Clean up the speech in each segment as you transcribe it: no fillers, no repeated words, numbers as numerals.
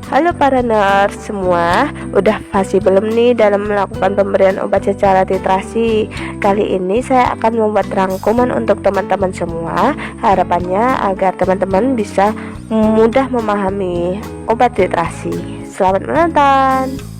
Halo para nurse semua, udah fasih belum nih dalam melakukan pemberian obat secara titrasi? Kali ini saya akan membuat rangkuman untuk teman-teman semua. Harapannya agar teman-teman bisa mudah memahami obat titrasi. Selamat menonton.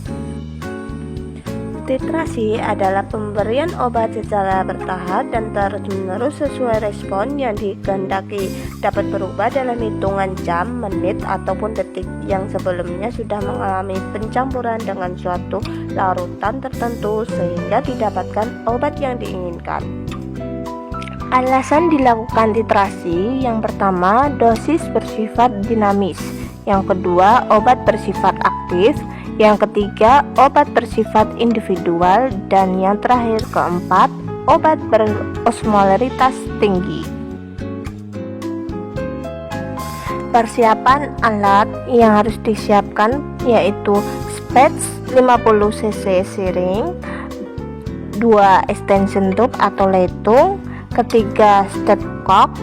Titrasi adalah pemberian obat secara bertahap dan terus-menerus sesuai respon yang dikehendaki. Dapat berubah dalam hitungan jam, menit, ataupun detik yang sebelumnya sudah mengalami pencampuran dengan suatu larutan tertentu sehingga didapatkan obat yang diinginkan. Alasan dilakukan titrasi: yang pertama, dosis bersifat dinamis; yang kedua, obat bersifat aktif; yang ketiga, obat bersifat individual; dan yang terakhir keempat, obat berosmolaritas tinggi. Persiapan alat yang harus disiapkan yaitu spats 50 cc syring, 2 extension tube atau letung, ketiga stopcock,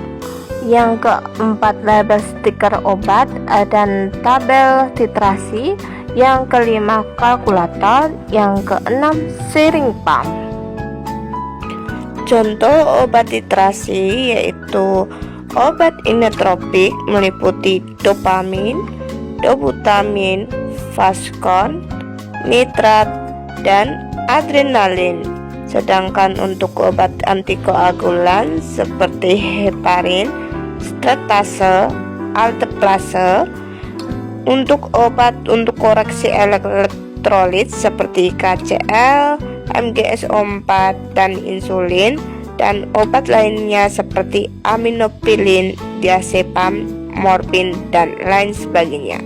yang keempat label stiker obat dan tabel titrasi, yang kelima kalkulator, yang keenam syring pump. Contoh obat titrasi yaitu obat inotropik meliputi dopamin, dobutamin, vaskon, nitrat, dan adrenalin. Sedangkan untuk obat antikoagulan seperti heparin, stratase, alteplase. Untuk obat untuk koreksi elektrolit seperti KCl, MgSO4, dan insulin, dan obat lainnya seperti aminopilin, diazepam, morfin, dan lain sebagainya.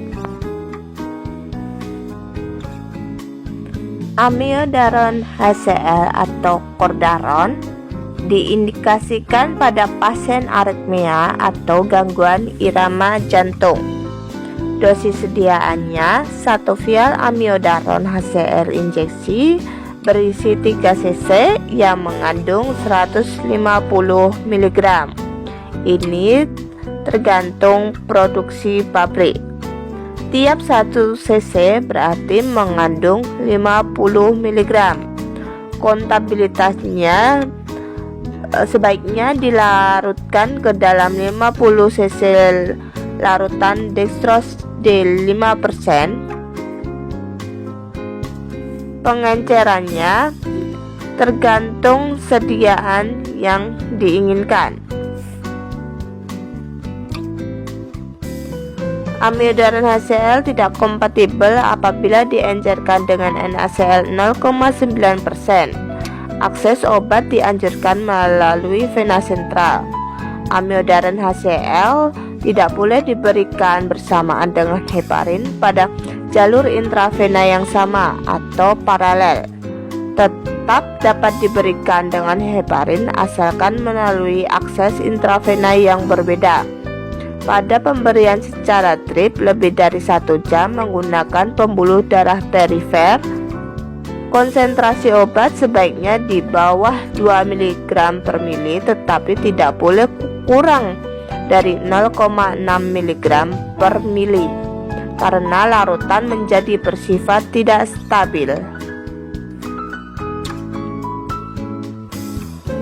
Amiodaron HCl atau Cordaron diindikasikan pada pasien aritmia atau gangguan irama jantung. Dosis sediaannya 1 vial amiodaron HCl injeksi berisi 3 cc yang mengandung 150 mg. Ini tergantung produksi pabrik. Tiap 1 cc berarti mengandung 50 mg. Kontabilitasnya sebaiknya dilarutkan ke dalam 50 cc larutan dextrose D 5%. Pengencerannya tergantung sediaan yang diinginkan. Amiodaron HCl tidak kompatibel apabila diencerkan dengan NaCl 0,9%. Akses obat dianjurkan melalui vena sentral. Amiodaron HCl tidak boleh diberikan bersamaan dengan heparin pada jalur intravena yang sama atau paralel. Tetap dapat diberikan dengan heparin asalkan melalui akses intravena yang berbeda. Pada pemberian secara drip lebih dari 1 jam menggunakan pembuluh darah perifer, konsentrasi obat sebaiknya di bawah 2 mg per mili, tetapi tidak boleh kurang dari 0,6 mg per mili karena larutan menjadi bersifat tidak stabil.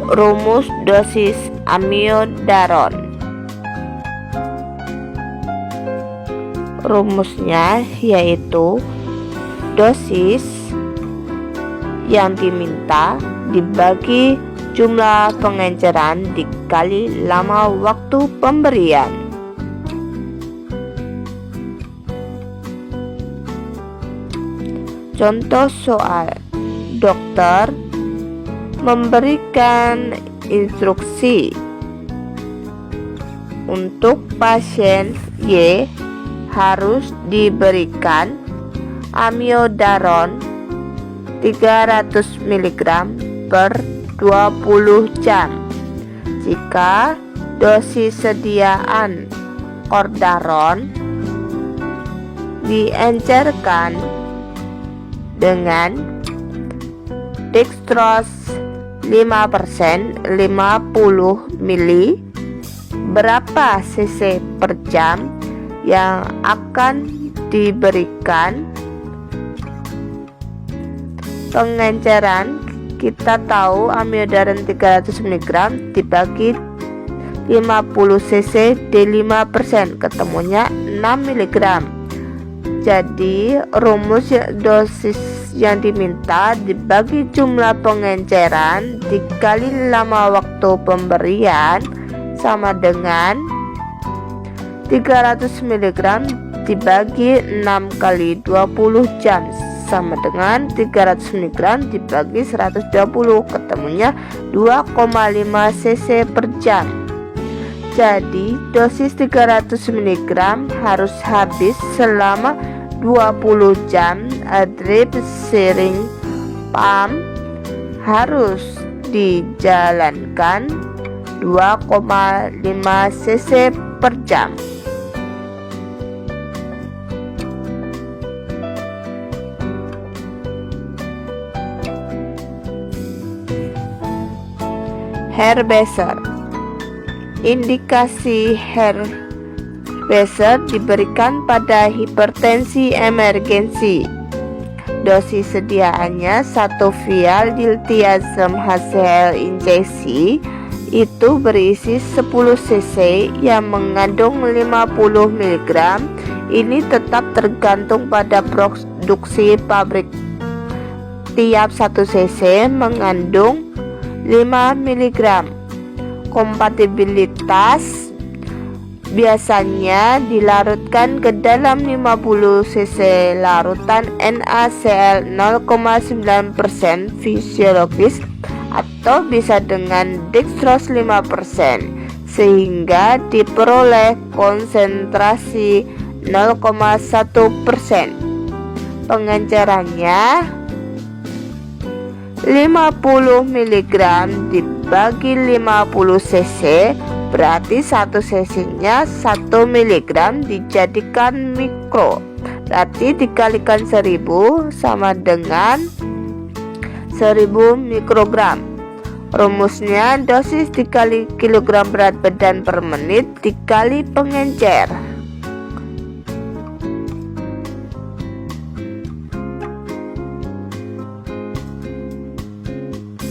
Rumus dosis amiodaron. Rumusnya yaitu dosis yang diminta dibagi jumlah pengenceran dikali lama waktu pemberian. Contoh soal: dokter memberikan instruksi untuk pasien Y harus diberikan amiodaron 300 mg per 20 jam. Jika dosis sediaan Cordaron diencerkan dengan dextrose 5%, 50 mili, berapa cc per jam yang akan diberikan pengenceran, kita tahu amiodarin 300 mg dibagi 50 cc D5%, ketemunya 6 mg. Jadi rumus dosis yang diminta dibagi jumlah pengenceran dikali lama waktu pemberian sama dengan 300 mg dibagi 6 kali 20 jam sama dengan 300 mg dibagi 120, ketemunya 2,5 cc per jam. Jadi dosis 300 mg harus habis selama 20 jam. Drip syringe pump harus dijalankan 2,5 cc per jam. Herbesser. Indikasi Herbesser diberikan pada hipertensi emergensi. Dosis sediaannya 1 vial diltiazem HCl injeksi itu berisi 10 cc yang mengandung 50 mg. Ini tetap tergantung pada produksi pabrik. Tiap 1 cc mengandung 5 mg. Kompatibilitas biasanya dilarutkan ke dalam 50 cc larutan NaCl 0,9% fisiologis atau bisa dengan dextrose 5% sehingga diperoleh konsentrasi 0,1%. Pengencerannya 50 mg dibagi 50 cc berarti 1 cc-nya 1 mg dijadikan mikro, berarti dikalikan 1000 sama dengan 1000 mikrogram. Rumusnya dosis dikali kilogram berat badan per menit dikali pengencer.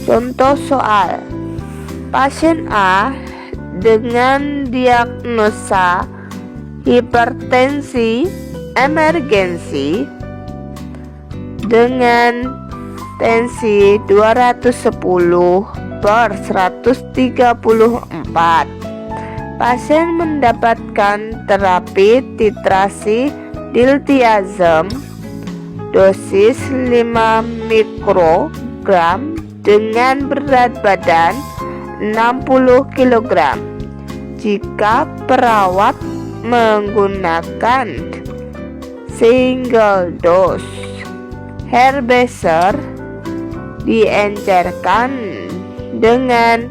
Contoh soal, pasien A dengan diagnosa hipertensi emergensi dengan tensi 210/134. Pasien mendapatkan terapi titrasi diltiazem dosis 5 mikrogram dengan berat badan 60 kg. Jika perawat menggunakan single dose Herbesser diencerkan dengan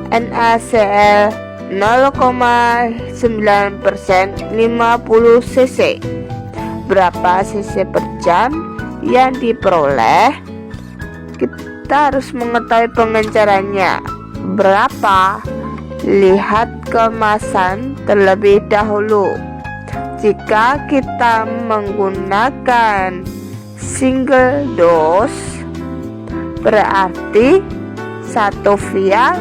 NaCl 0,9% 50 cc. Berapa cc per jam yang diperoleh? Kita harus mengetahui pengencerannya berapa. Lihat kemasan terlebih dahulu. Jika kita menggunakan single dose berarti 1 vial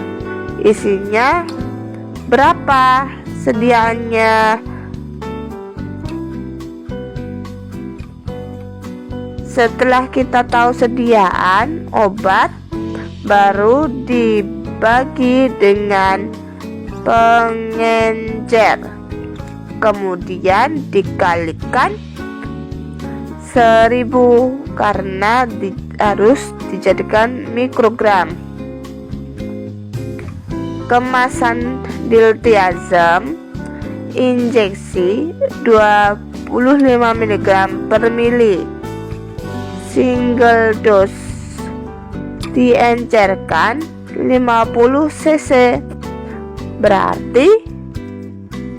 isinya berapa sediaannya. Setelah kita tahu sediaan obat, baru dibagi dengan pengencer, kemudian dikalikan 1000 karena harus dijadikan mikrogram. Kemasan diltiazem injeksi 25 mg per mili. Single dose diencerkan 50 cc berarti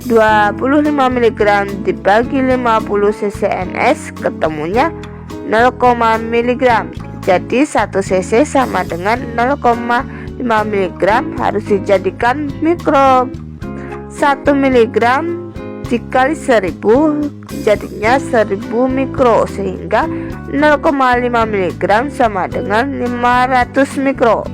25 mg dibagi 50 cc NS ketemunya 0, mg. Jadi 1 cc sama dengan 0,5 mg harus dijadikan mikro. 1 mg dikali 1000 jadinya 1000 mikro, sehingga 0,5 mg sama dengan 500 mikro.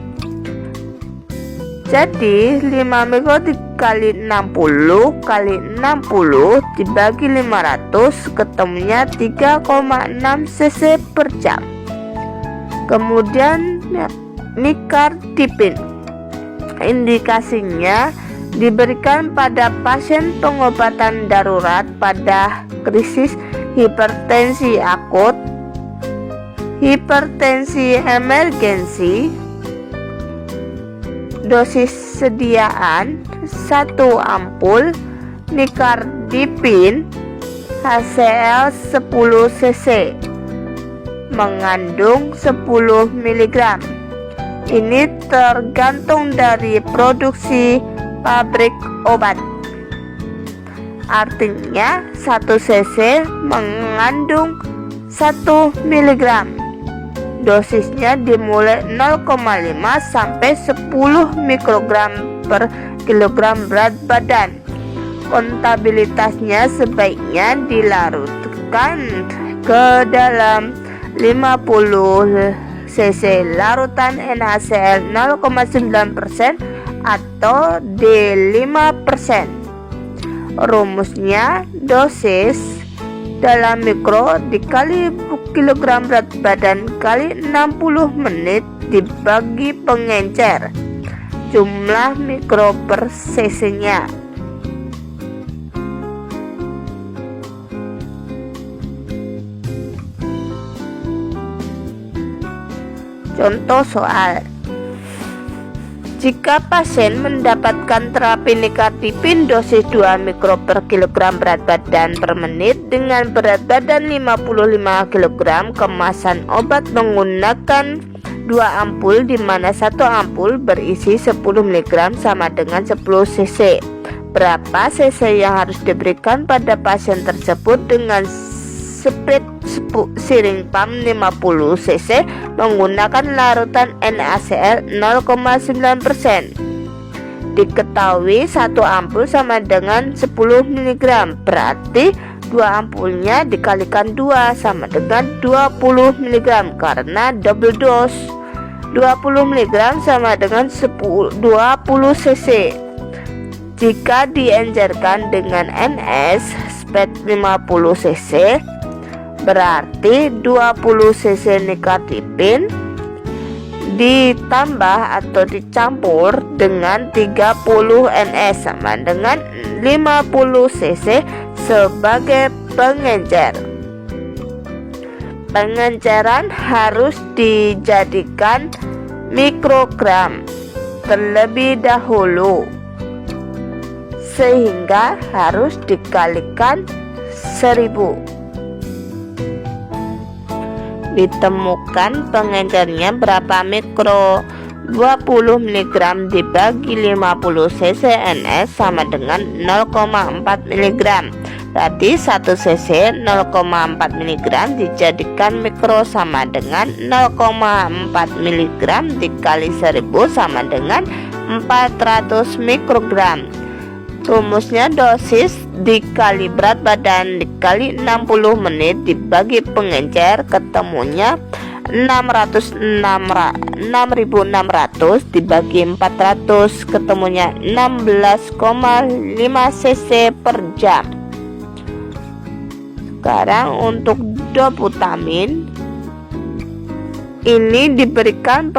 Jadi 5 mikro dikali 60 kali 60 dibagi 500 ketemunya 3,6 cc per jam. Kemudian nicardipin, indikasinya diberikan pada pasien pengobatan darurat pada krisis hipertensi akut, hipertensi emergensi. Dosis sediaan 1 ampul nicardipin HCl 10 cc mengandung 10 mg. Ini tergantung dari produksi pabrik obat. Artinya 1 cc mengandung 1 mg. Dosisnya dimulai 0,5 sampai 10 mikrogram per kilogram berat badan. Kontabilitasnya sebaiknya dilarutkan ke dalam 50 cc larutan NaCl 0,9% atau D5%. Rumusnya dosis dalam mikro dikali kilogram berat badan kali 60 menit dibagi pengencer, jumlah mikro per cc nya. Contoh soal: jika pasien mendapatkan terapi nicardipin dosis 2 mikro per kilogram berat badan per menit dengan berat badan 55 kg, kemasan obat menggunakan 2 ampul di mana 1 ampul berisi 10 mg sama dengan 10 cc. Berapa cc yang harus diberikan pada pasien tersebut dengan speed siring pump 50 cc menggunakan larutan NaCl 0,9%. Diketahui 1 ampul sama dengan 10 mg, berarti 2 ampulnya dikalikan 2 sama dengan 20 mg karena double dose. 20 mg sama dengan 20 cc. Jika diencerkan dengan NS speed 50 cc, berarti 20 cc nicardipin ditambah atau dicampur dengan 30 NS sama dengan 50 cc sebagai pengencer. Pengenceran harus dijadikan mikrogram terlebih dahulu, sehingga harus dikalikan 1000. Ditemukan pengencernya berapa mikro. 20 mg dibagi 50 cc NS sama dengan 0,4 mg. Berarti 1 cc 0,4 mg dijadikan mikro sama dengan 0,4 mg dikali 1000 sama dengan 400 mikrogram. Rumusnya dosis dikali berat badan dikali 60 menit dibagi pengencer, ketemunya 6600 dibagi 400, ketemunya 16,5 cc per jam. Sekarang untuk doputamin ini diberikan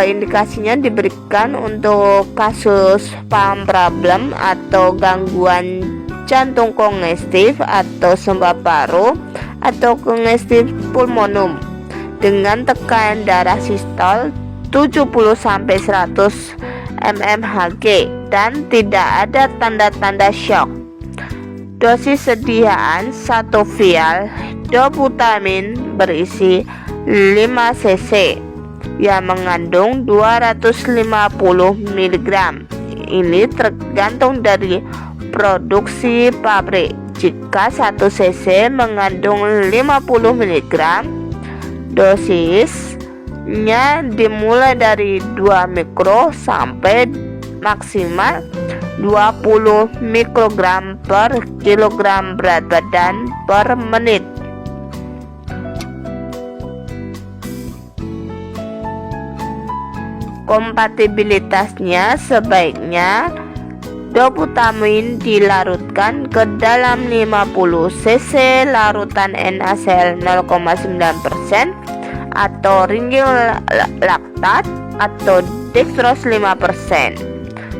indikasinya diberikan untuk kasus pump problem atau gangguan jantung kongestif atau sembab paru atau kongestif pulmonum dengan tekanan darah sistol 70-100 mmHg dan tidak ada tanda-tanda shock. Dosis sediaan 1 vial doputamin berisi 5 cc yang mengandung 250 mg. Ini tergantung dari produksi pabrik. Jika 1 cc mengandung 50 mg, dosisnya dimulai dari 2 mikro sampai maksimal 20 mikrogram per kilogram berat badan per menit. Kompatibilitasnya sebaiknya doputamin dilarutkan ke dalam 50 cc larutan NaCl 0,9% atau ringgil laktat atau dextrose 5%.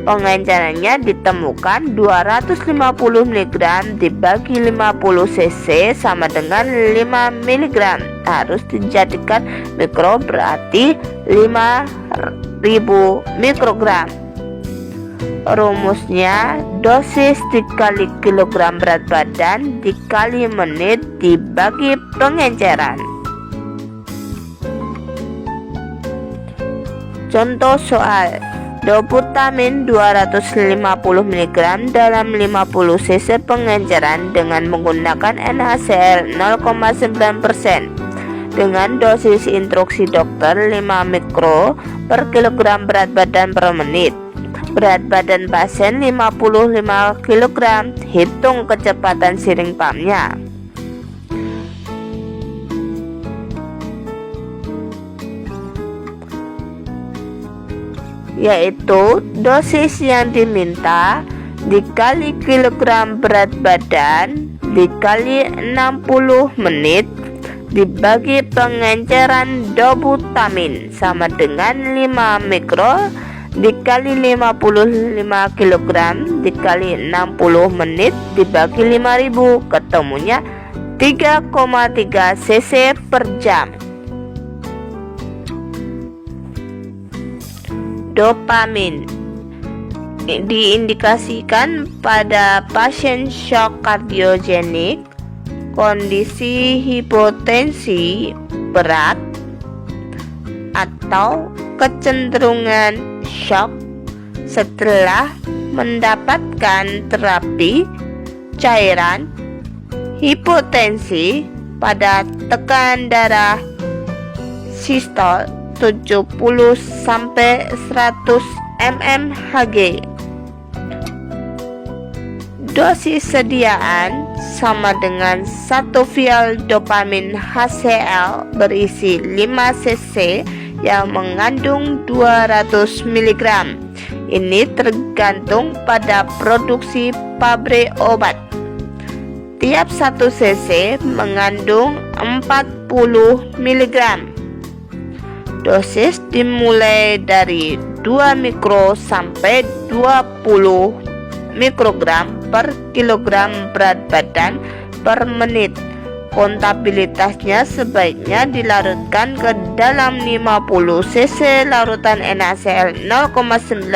Pengencerannya ditemukan 250 mg dibagi 50 cc sama dengan 5 mg. Harus dijadikan mikro berarti 5000 mikrogram. Rumusnya dosis dikali kilogram berat badan dikali menit dibagi pengenceran. Contoh soal, doputamin 250 mg dalam 50 cc pengenceran dengan menggunakan NaCl 0,9% dengan dosis instruksi dokter 5 mikro per kilogram berat badan per menit. Berat badan pasien 55 kg. Hitung kecepatan siring pumpnya. Yaitu dosis yang diminta dikali kilogram berat badan dikali 60 menit dibagi pengenceran doputamin sama dengan 5 mikro dikali 55 kg dikali 60 menit dibagi 5000, ketemunya 3,3 cc per jam. Dopamin diindikasikan pada pasien shock kardiogenik, kondisi hipotensi berat, atau kecenderungan shock setelah mendapatkan terapi cairan hipotensi pada tekanan darah sistol 70 sampai 100 mmHg. Dosis sediaan sama dengan 1 vial dopamin HCl berisi 5 cc yang mengandung 200 mg. Ini tergantung pada produksi pabrik obat. Tiap 1 cc mengandung 40 mg. Dosis dimulai dari 2 mikro sampai 20 mikrogram per kilogram berat badan per menit. Kontabilitasnya sebaiknya dilarutkan ke dalam 50 cc larutan NaCl 0,9%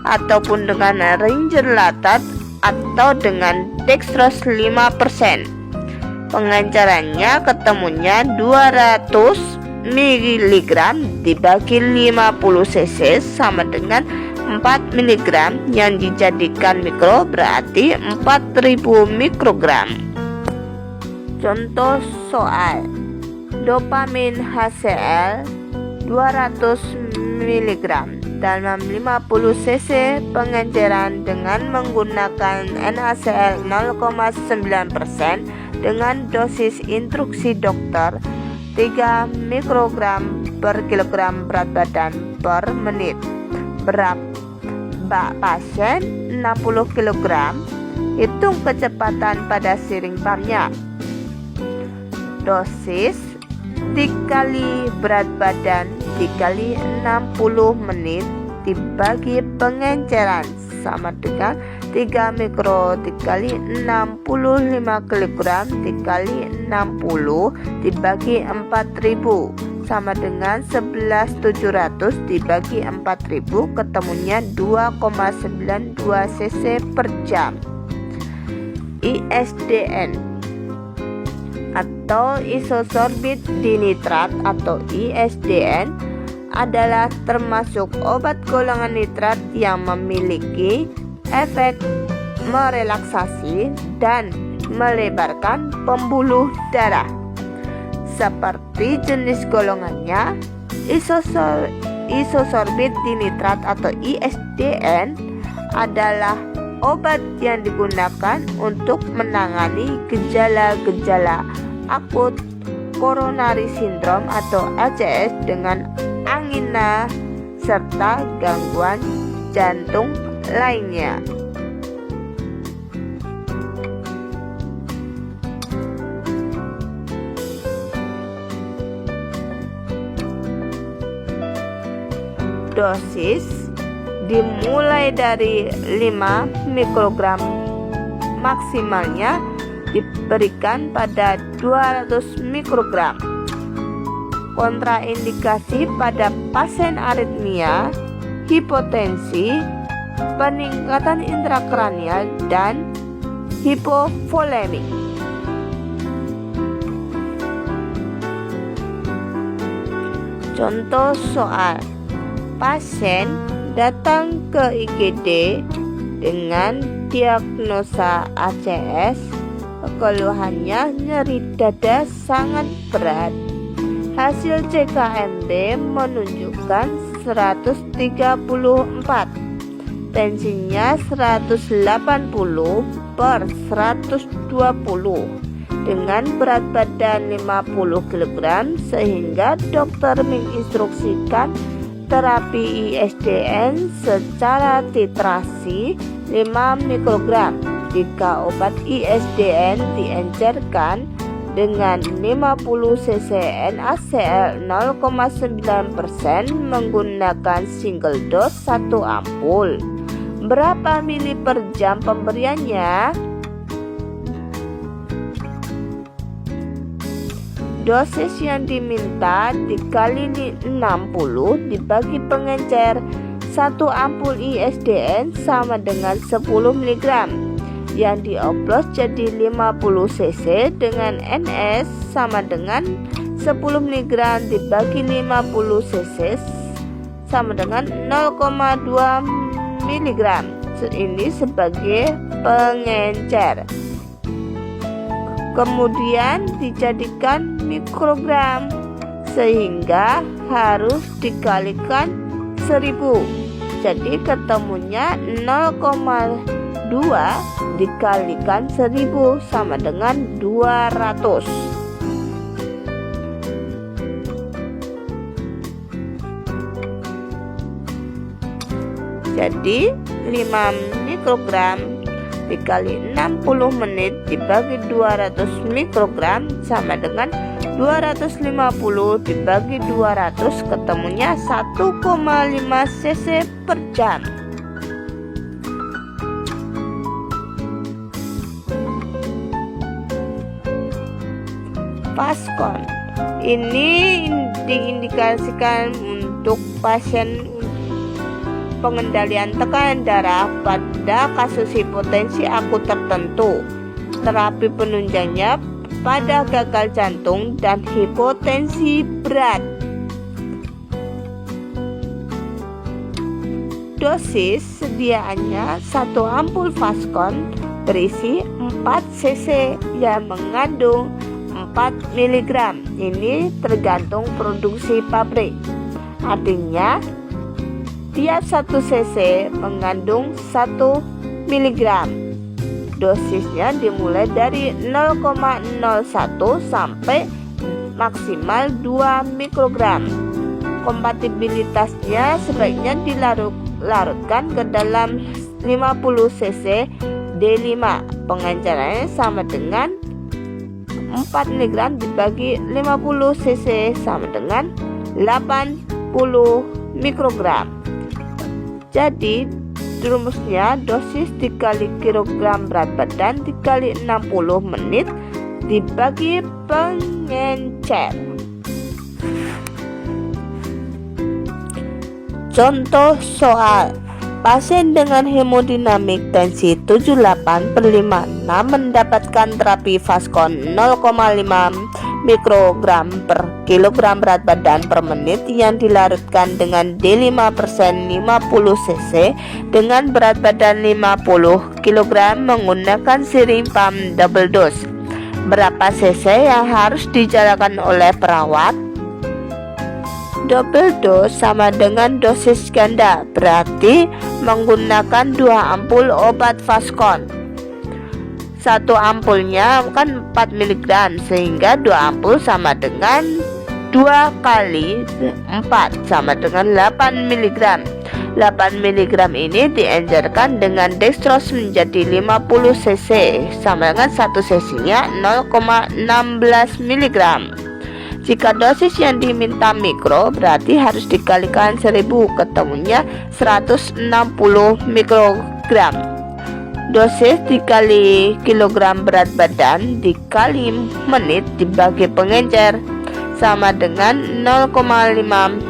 ataupun dengan ringgil laktat atau dengan dextrose 5%. Pengencerannya ketemunya 200 mg dibagi 50 cc sama dengan 4 mg yang dijadikan mikro berarti 4000 mikrogram. Contoh soal, dopamin HCl 200 mg dalam 50 cc pengenceran dengan menggunakan NaCl 0,9% dengan dosis instruksi dokter 3 mikrogram per kilogram berat badan per menit. Berat pasien 60 kg. Hitung kecepatan pada siring pumpnya. Dosis dikali berat badan dikali 60 menit dibagi pengenceran sama dengan 3 mikro dikali 65 kg dikali 60 dibagi 4000 sama dengan 11700 dibagi 4000, ketemunya 2,92 cc per jam. ISDN atau isosorbit dinitrat atau ISDN adalah termasuk obat golongan nitrat yang memiliki efek merelaksasi dan melebarkan pembuluh darah. Seperti jenis golongannya, isosorbit dinitrat atau ISDN adalah obat yang digunakan untuk menangani gejala-gejala akut coronary syndrome atau ACS dengan angina serta gangguan jantung lainnya. Dosis dimulai dari 5 mikrogram, maksimalnya diberikan pada 200 mikrogram. Kontraindikasi pada pasien aritmia, hipotensi, peningkatan intrakranial, dan hipovolemik. Contoh soal: pasien datang ke IGD dengan diagnosa ACS, keluhannya nyeri dada sangat berat. Hasil CKMB menunjukkan 134, tensinya 180/120 dengan berat badan 50 kg, sehingga dokter menginstruksikan terapi ISDN secara titrasi 5 mikrogram. Jika obat ISDN diencerkan dengan 50 cc NaCl 0,9% menggunakan single dose 1 ampul. Berapa mili per jam pemberiannya? Dosis yang diminta dikali 60 dibagi pengencer 1 ampul ISDN sama dengan 10 mg. Yang dioplos jadi 50 cc dengan NS sama dengan 10 mg dibagi 50 cc sama dengan 0,2 mg. Ini sebagai pengencer. Kemudian dijadikan mikrogram, sehingga harus dikalikan 1000. Jadi ketemunya 0,2 dikalikan 1000 sama dengan 200. Jadi 5 mikrogram dikali 60 menit dibagi 200 mikrogram sama dengan 250 dibagi 200, ketemunya 1,5 cc per jam. Fascon ini diindikasikan untuk pasien pengendalian tekanan darah pada kasus hipotensi akut tertentu. Terapi penunjangnya pada gagal jantung dan hipotensi berat. Dosis sediaannya 1 ampul Fascon berisi 4 cc yang mengandung 4 mg. Ini tergantung produksi pabrik. Artinya tiap 1 cc mengandung 1 mg. Dosisnya dimulai dari 0,01 sampai maksimal 2 mikrogram. Kompatibilitasnya sebaiknya dilarutkan ke dalam 50 cc D5. Pengencerannya sama dengan 4 mg dibagi 50 cc sama dengan 80 mikrogram. Jadi rumusnya dosis dikali kilogram berat badan dikali 60 menit dibagi pengencer. Contoh soal: pasien dengan hemodinamik tensi 78/56 mendapatkan terapi Fascon 0,5 mikrogram per kilogram berat badan per menit yang dilarutkan dengan D5% 50 cc dengan berat badan 50 kg menggunakan siring pump double dose. Berapa cc yang harus dijalankan oleh perawat? Double dose sama dengan dosis ganda, berarti menggunakan 2 ampul obat Vaskon. Satu ampulnya kan 4 mg, sehingga 2 ampul sama dengan 2 kali 4 sama dengan 8 mg. 8 mg ini diencerkan dengan dextrose menjadi 50 cc, sama dengan 1 cc-nya 0,16 mg. Jika dosis yang diminta mikro, berarti harus dikalikan 1000, ketemunya 160 mikrogram. Dosis dikali kilogram berat badan dikali menit dibagi pengencer, sama dengan 0,5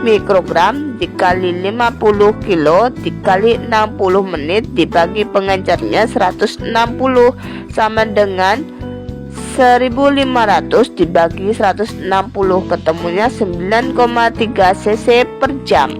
mikrogram dikali 50 kilo dikali 60 menit dibagi pengencernya 160, sama dengan 1500 dibagi 160, ketemunya 9,3 cc per jam.